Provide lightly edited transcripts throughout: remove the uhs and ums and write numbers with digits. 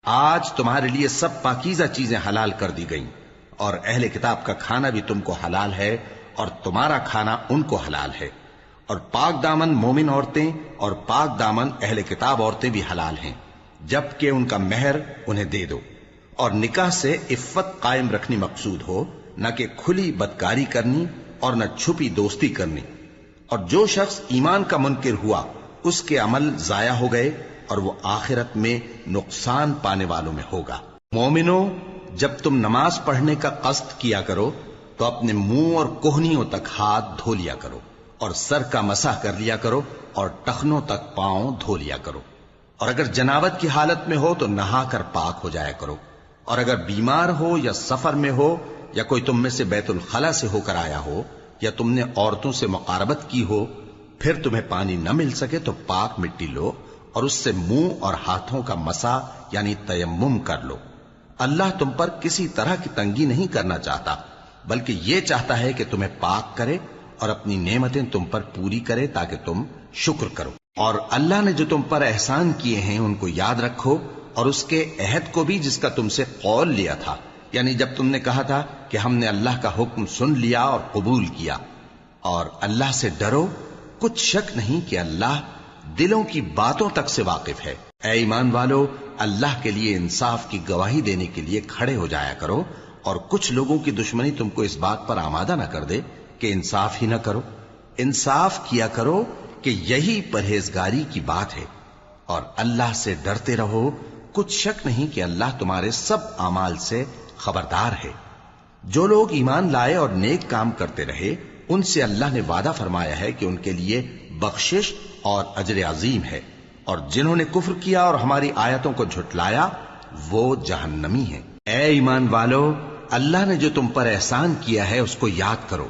آج تمہارے لیے سب پاکیزہ چیزیں حلال کر دی گئیں، اور اہل کتاب کا کھانا بھی تم کو حلال ہے اور تمہارا کھانا ان کو حلال ہے، اور پاک دامن مومن عورتیں اور پاک دامن اہل کتاب عورتیں بھی حلال ہیں، جبکہ ان کا مہر انہیں دے دو، اور نکاح سے عفت قائم رکھنی مقصود ہو، نہ کہ کھلی بدکاری کرنی اور نہ چھپی دوستی کرنی۔ اور جو شخص ایمان کا منکر ہوا اس کے عمل ضائع ہو گئے اور وہ آخرت میں نقصان پانے والوں میں ہوگا۔ مومنو، جب تم نماز پڑھنے کا قصد کیا کرو تو اپنے منہ اور کوہنیوں تک ہاتھ دھو لیا کرو، اور سر کا مسح کر لیا کرو، اور ٹخنوں تک پاؤں دھو لیا کرو، اور اگر جنابت کی حالت میں ہو تو نہا کر پاک ہو جایا کرو، اور اگر بیمار ہو یا سفر میں ہو یا کوئی تم میں سے بیت الخلا سے ہو کر آیا ہو یا تم نے عورتوں سے مقاربت کی ہو، پھر تمہیں پانی نہ مل سکے تو پاک مٹی لو اور اس سے منہ اور ہاتھوں کا مسح یعنی تیمم کر لو۔ اللہ تم پر کسی طرح کی تنگی نہیں کرنا چاہتا، بلکہ یہ چاہتا ہے کہ تمہیں پاک کرے اور اپنی نعمتیں تم پر پوری کرے تاکہ تم شکر کرو۔ اور اللہ نے جو تم پر احسان کیے ہیں ان کو یاد رکھو، اور اس کے عہد کو بھی جس کا تم سے قول لیا تھا، یعنی جب تم نے کہا تھا کہ ہم نے اللہ کا حکم سن لیا اور قبول کیا۔ اور اللہ سے ڈرو، کچھ شک نہیں کہ اللہ دلوں کی باتوں تک سے واقف ہے۔ اے ایمان والو، اللہ کے لیے انصاف کی گواہی دینے کے لیے کھڑے ہو جایا کرو، اور کچھ لوگوں کی دشمنی تم کو اس بات پر آمادہ نہ کر دے کہ انصاف ہی نہ کرو۔ انصاف کیا کرو کہ یہی پرہیزگاری کی بات ہے، اور اللہ سے ڈرتے رہو، کچھ شک نہیں کہ اللہ تمہارے سب اعمال سے خبردار ہے۔ جو لوگ ایمان لائے اور نیک کام کرتے رہے ان سے اللہ نے وعدہ فرمایا ہے کہ ان کے لیے بخشش اور اجر عظیم ہے، اور جنہوں نے کفر کیا اور ہماری آیتوں کو جھٹلایا وہ جہنمی ہیں۔ اے ایمان والو، اللہ نے جو تم پر احسان کیا ہے اس کو یاد کرو۔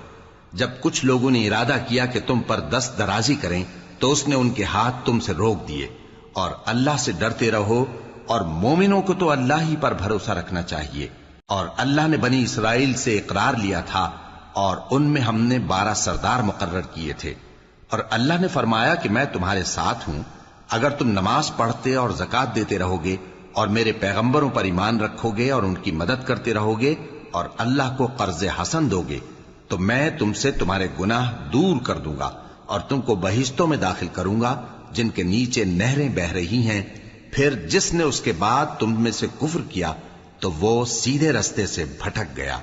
جب کچھ لوگوں نے ارادہ کیا کہ تم پر دست درازی کریں تو اس نے ان کے ہاتھ تم سے روک دیے، اور اللہ سے ڈرتے رہو، اور مومنوں کو تو اللہ ہی پر بھروسہ رکھنا چاہیے۔ اور اللہ نے بنی اسرائیل سے اقرار لیا تھا اور ان میں ہم نے 12 سردار مقرر کیے تھے، اور اللہ نے فرمایا کہ میں تمہارے ساتھ ہوں، اگر تم نماز پڑھتے اور زکوٰۃ دیتے رہو گے اور میرے پیغمبروں پر ایمان رکھو گے اور ان کی مدد کرتے رہو گے اور اللہ کو قرض حسن دو گے تو میں تم سے تمہارے گناہ دور کر دوں گا اور تم کو بہشتوں میں داخل کروں گا جن کے نیچے نہریں بہ رہی ہیں۔ پھر جس نے اس کے بعد تم میں سے کفر کیا تو وہ سیدھے رستے سے بھٹک گیا۔